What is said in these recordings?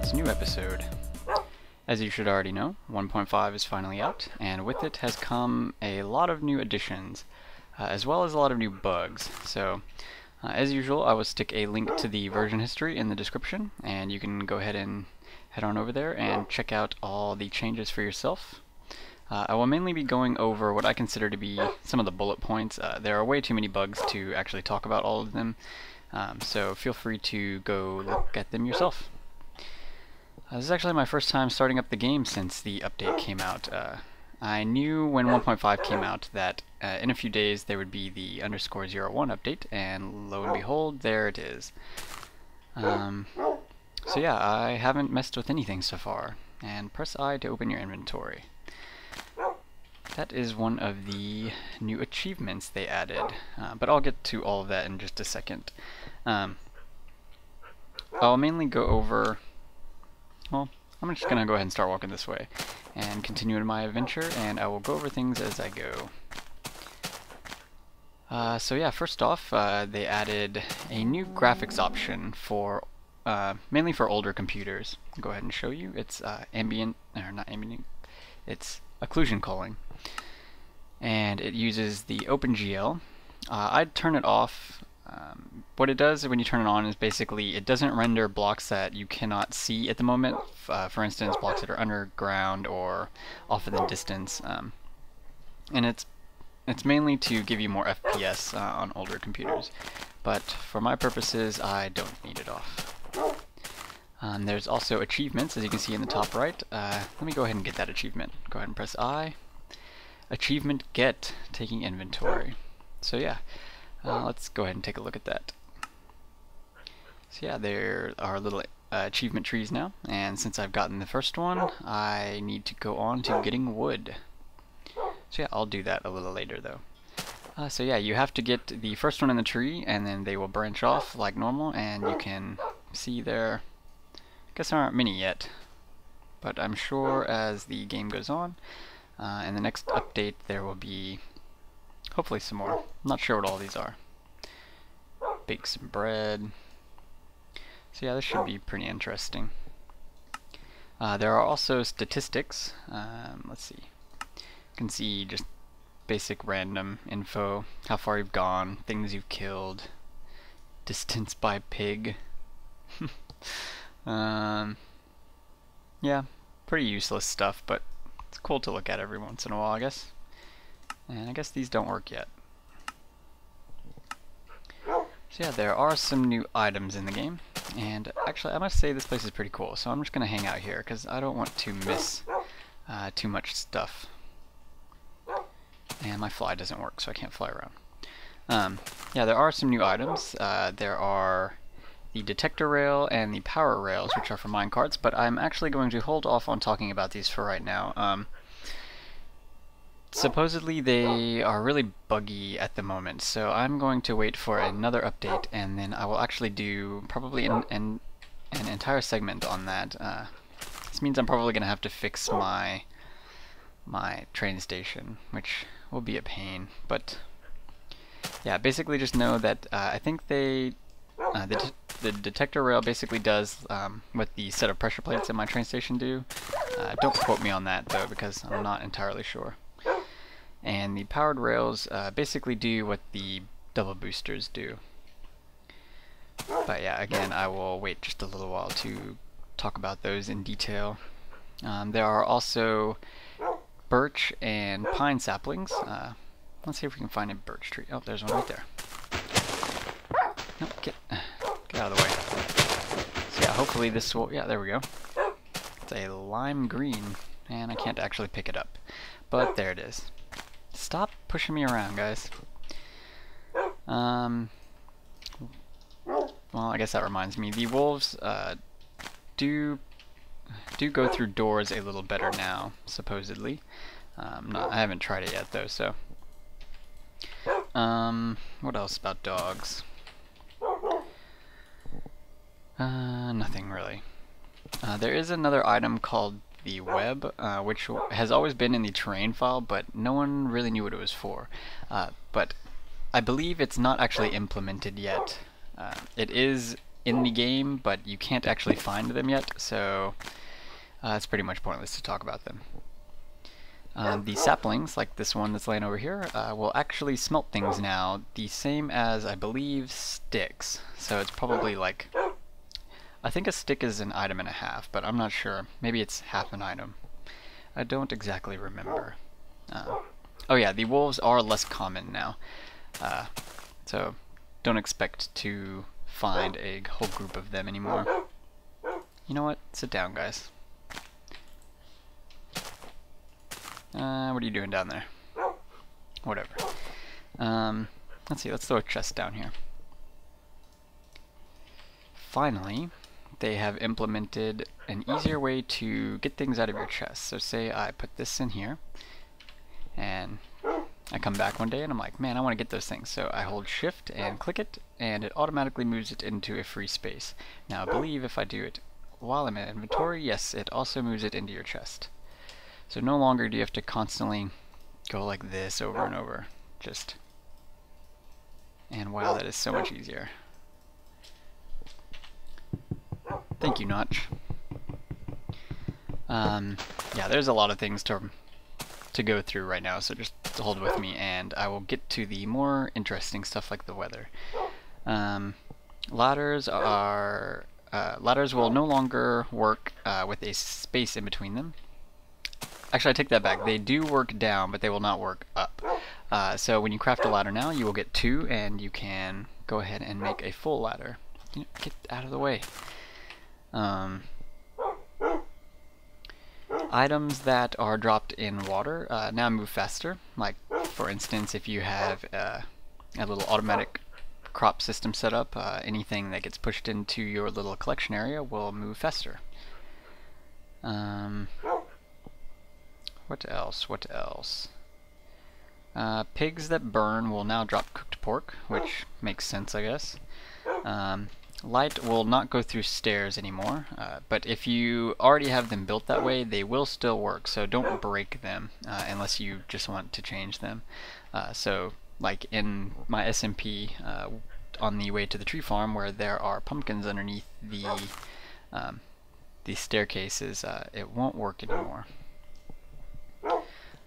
What's New episode. As you should already know, 1.5 is finally out, and with it has come a lot of new additions, as well as a lot of new bugs. So, as usual, I will stick a link to the version history in the description, and you can go ahead and head on over there and check out all the changes for yourself. I will mainly be going over what I consider to be some of the bullet points. There are way too many bugs to actually talk about all of them, so feel free to go look at them yourself. This is actually my first time starting up the game since the update came out. I knew when 1.5 came out that in a few days there would be the _01 update, and lo and behold, there it is. So yeah, I haven't messed with anything so far. And press I to open your inventory. That is one of the new achievements they added, but I'll get to all of that in just a second. I'll mainly go over... Well, I'm just gonna go ahead and start walking this way and continue in my adventure, and I will go over things as I go. So yeah, first off, they added a new graphics option for mainly for older computers. I'll go ahead and show you. It's it's occlusion culling, and it uses the OpenGL. I'd turn it off. What it does when you turn it on is basically it doesn't render blocks that you cannot see at the moment. For instance, blocks that are underground or off in the distance, and it's mainly to give you more FPS on older computers. But for my purposes, I don't need it off. There's also achievements, as you can see in the top right. Let me go ahead and get that achievement. Go ahead and press I. Achievement get, taking inventory. So yeah, let's go ahead and take a look at that. So yeah, there are little achievement trees now, and since I've gotten the first one, I need to go on to getting wood. So yeah, I'll do that a little later though. So yeah, you have to get the first one in the tree, and then they will branch off like normal, and you can see there. I guess there aren't many yet, but I'm sure as the game goes on, in the next update there will be hopefully some more. I'm not sure what all these are. Bake some bread. So yeah, this should be pretty interesting. There are also statistics. Let's see. You can see just basic random info, how far you've gone, things you've killed, distance by pig. Yeah, pretty useless stuff, but it's cool to look at every once in a while, I guess. And I guess these don't work yet. So yeah, there are some new items in the game, and actually I must say this place is pretty cool, so I'm just going to hang out here because I don't want to miss too much stuff. And my fly doesn't work, so I can't fly around. Yeah, there are some new items. There are the detector rail and the power rails, which are for minecarts, but I'm actually going to hold off on talking about these for right now. Supposedly they are really buggy at the moment, so I'm going to wait for another update, and then I will actually do probably an entire segment on that. This means I'm probably going to have to fix my train station, which will be a pain, but yeah, basically just know that I think they the detector rail basically does what the set of pressure plates in my train station do. Don't quote me on that though, because I'm not entirely sure. And the powered rails basically do what the double boosters do. But yeah, again, I will wait just a little while to talk about those in detail. There are also birch and pine saplings. Let's see if we can find a birch tree. Oh, there's one right there. No, get out of the way. So yeah, hopefully this will... Yeah, there we go. It's a lime green, and I can't actually pick it up. But there it is. Stop pushing me around, guys. Well, I guess that reminds me. The wolves do go through doors a little better now, supposedly. I haven't tried it yet, though, so... what else about dogs? Nothing really. There is another item called the web, which has always been in the terrain file, but no one really knew what it was for. But I believe it's not actually implemented yet. It is in the game, but you can't actually find them yet, so it's pretty much pointless to talk about them. The saplings, like this one that's laying over here, will actually smelt things now, the same as, I believe, sticks. So it's probably like, I think a stick is an item and a half, but I'm not sure. Maybe it's half an item. I don't exactly remember. Oh yeah, the wolves are less common now. So don't expect to find a whole group of them anymore. You know what? Sit down, guys. What are you doing down there? Whatever. Let's see, let's throw a chest down here. Finally, they have implemented an easier way to get things out of your chest. So say I put this in here, and I come back one day and I'm like, man, I want to get those things. So I hold shift and click it, and it automatically moves it into a free space. Now I believe if I do it while I'm in inventory, yes, it also moves it into your chest. So no longer do you have to constantly go like this over and over. And wow, that is so much easier. Thank you, Notch. Yeah, there's a lot of things to go through right now, so just hold with me and I will get to the more interesting stuff like the weather. Ladders will no longer work with a space in between them. Actually, I take that back. They do work down, but they will not work up. So when you craft a ladder now, you will get 2, and you can go ahead and make a full ladder. Get out of the way. Items that are dropped in water now move faster. Like, for instance, if you have a little automatic crop system set up, anything that gets pushed into your little collection area will move faster. What else? What else? Pigs that burn will now drop cooked pork, which makes sense, I guess. Light will not go through stairs anymore, but if you already have them built that way, they will still work, so don't break them unless you just want to change them. So, like in my SMP on the way to the tree farm, where there are pumpkins underneath the staircases, it won't work anymore.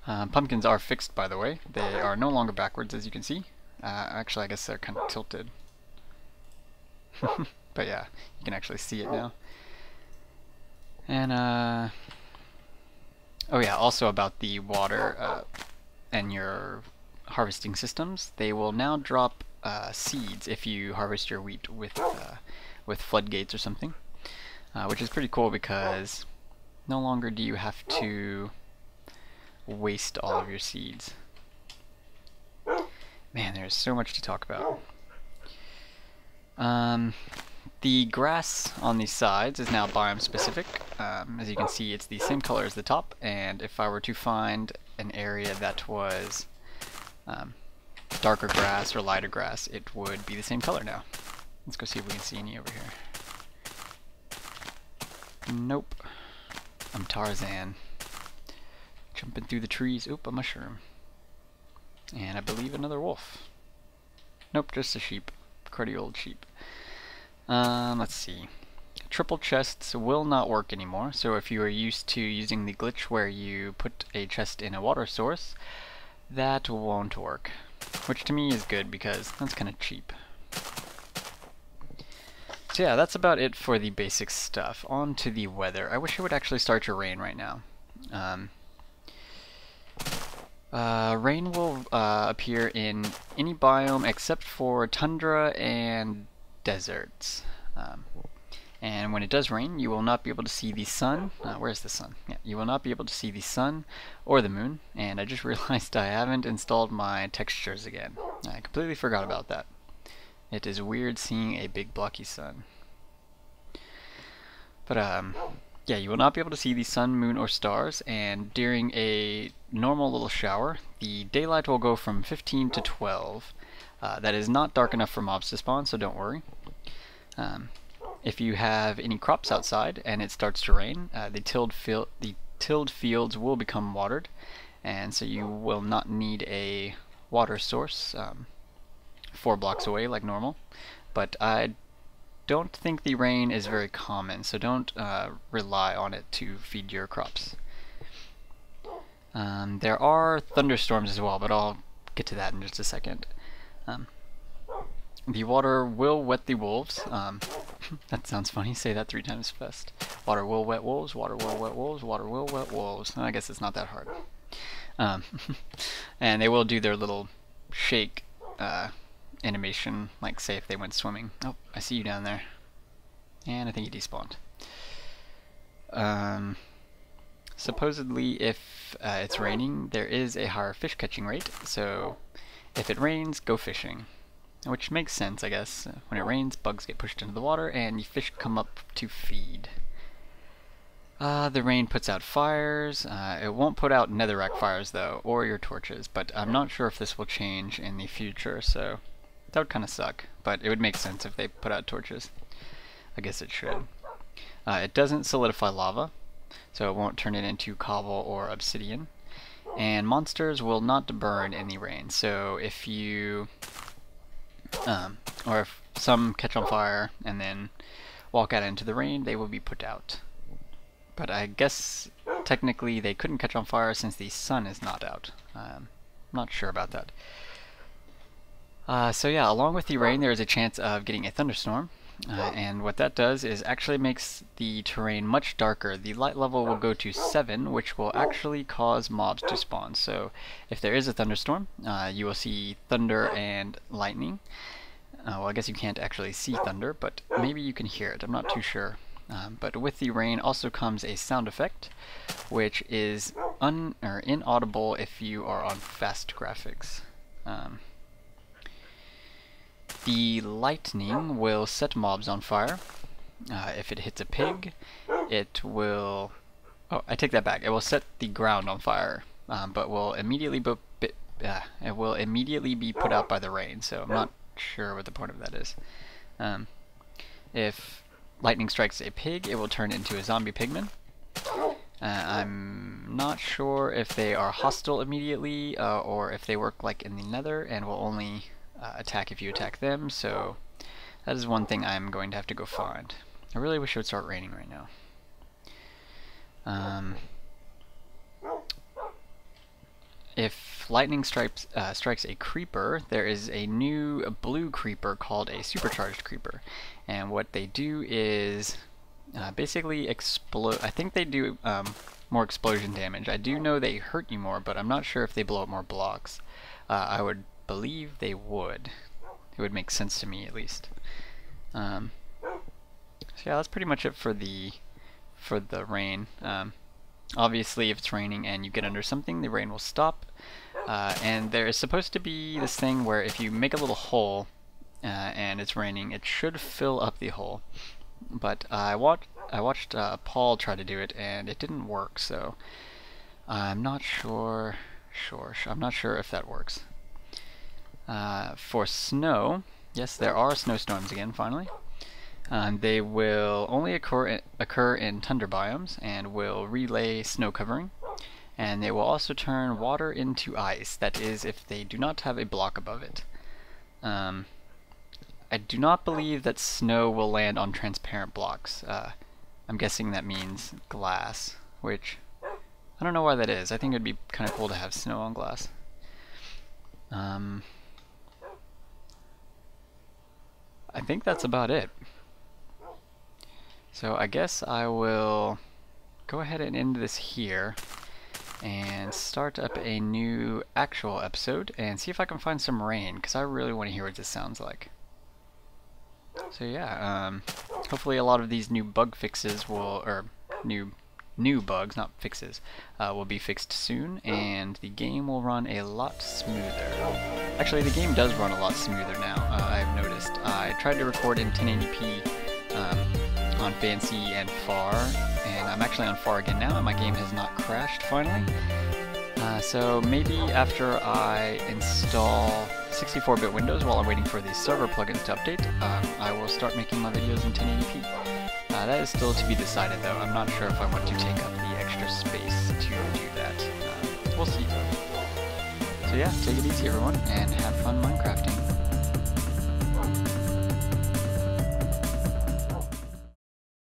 Pumpkins are fixed, by the way. They are no longer backwards, as you can see. Actually, I guess they're kind of tilted. But yeah, you can actually see it now. And, oh yeah, also about the water and your harvesting systems, they will now drop seeds if you harvest your wheat with floodgates or something. Which is pretty cool because no longer do you have to waste all of your seeds. Man, there's so much to talk about. The grass on the sides is now biome specific. As you can see, it's the same color as the top, and if I were to find an area that was darker grass or lighter grass, it would be the same color now. Let's go see if we can see any over here. Nope. I'm Tarzan. Jumping through the trees. Oop, a mushroom. And I believe another wolf. Nope, just a sheep. Cruddy old sheep. Let's see. Triple chests will not work anymore, so if you are used to using the glitch where you put a chest in a water source, that won't work. Which to me is good because that's kind of cheap. So yeah, that's about it for the basic stuff. On to the weather. I wish it would actually start to rain right now. Rain will appear in any biome except for tundra and deserts. And when it does rain, you will not be able to see the sun. Where's the sun? Yeah, you will not be able to see the sun or the moon. And I just realized I haven't installed my textures again. I completely forgot about that. It is weird seeing a big blocky sun. But yeah, you will not be able to see the sun, moon, or stars, and during a normal little shower, the daylight will go from 15 to 12. That is not dark enough for mobs to spawn, so don't worry. If you have any crops outside and it starts to rain, the tilled fields will become watered, and so you will not need a water source 4 blocks away like normal. But I don't think the rain is very common, so don't rely on it to feed your crops. There are thunderstorms as well, but I'll get to that in just a second. The water will wet the wolves. That sounds funny, say that 3 times fast. Water will wet wolves, water will wet wolves, water will wet wolves. I guess it's not that hard. And they will do their little shake animation, like say if they went swimming. Oh, I see you down there. And I think you despawned. Supposedly if it's raining, there is a higher fish catching rate, so if it rains, go fishing. Which makes sense, I guess. When it rains, bugs get pushed into the water and fish come up to feed. The rain puts out fires. It won't put out netherrack fires though, or your torches, but I'm not sure if this will change in the future, so that would kind of suck, but it would make sense if they put out torches. I guess it should. It doesn't solidify lava, so it won't turn it into cobble or obsidian. And monsters will not burn in the rain, so if you or if some catch on fire and then walk out into the rain, they will be put out. But I guess technically they couldn't catch on fire since the sun is not out. I'm not sure about that. So yeah, along with the rain there is a chance of getting a thunderstorm. And what that does is actually makes the terrain much darker. The light level will go to 7, which will actually cause mobs to spawn. So if there is a thunderstorm, you will see thunder and lightning. Well, I guess you can't actually see thunder, but maybe you can hear it. I'm not too sure. But with the rain also comes a sound effect, which is inaudible if you are on fast graphics. The lightning will set mobs on fire. If it hits a pig, it will... Oh, I take that back. It will set the ground on fire, but will immediately it will immediately be put out by the rain. So I'm not sure what the point of that is. If lightning strikes a pig, it will turn into a zombie pigman. I'm not sure if they are hostile immediately, or if they work like in the nether and will only attack if you attack them, so that is one thing I'm going to have to go find. I really wish it would start raining right now. If lightning strikes a creeper, there is a new blue creeper called a supercharged creeper, and what they do is basically explode. I think they do more explosion damage. I do know they hurt you more, but I'm not sure if they blow up more blocks. I would believe they would. It would make sense to me, at least. So yeah, that's pretty much it for the rain. Obviously, if it's raining and you get under something, the rain will stop. And there is supposed to be this thing where if you make a little hole and it's raining, it should fill up the hole. But I watched Paul try to do it, and it didn't work. So I'm not sure. I'm not sure if that works. For snow, yes, there are snowstorms again, finally. They will only occur in tundra biomes and will relay snow covering. And they will also turn water into ice, that is, if they do not have a block above it. I do not believe that snow will land on transparent blocks. I'm guessing that means glass, which I don't know why that is. I think it would be kind of cool to have snow on glass. I think that's about it. So I guess I will go ahead and end this here and start up a new actual episode and see if I can find some rain, because I really want to hear what this sounds like. So yeah, hopefully a lot of these new bug fixes will, or new bugs, not fixes, will be fixed soon, and the game will run a lot smoother. Actually, the game does run a lot smoother now, I've noticed. I tried to record in 1080p on Fancy and Far, and I'm actually on Far again now, and my game has not crashed finally. So maybe after I install 64-bit Windows while I'm waiting for the server plugins to update, I will start making my videos in 1080p. That is still to be decided though. I'm not sure if I want to take up the extra space to do that. We'll see. So yeah, take it easy everyone, and have fun Minecrafting.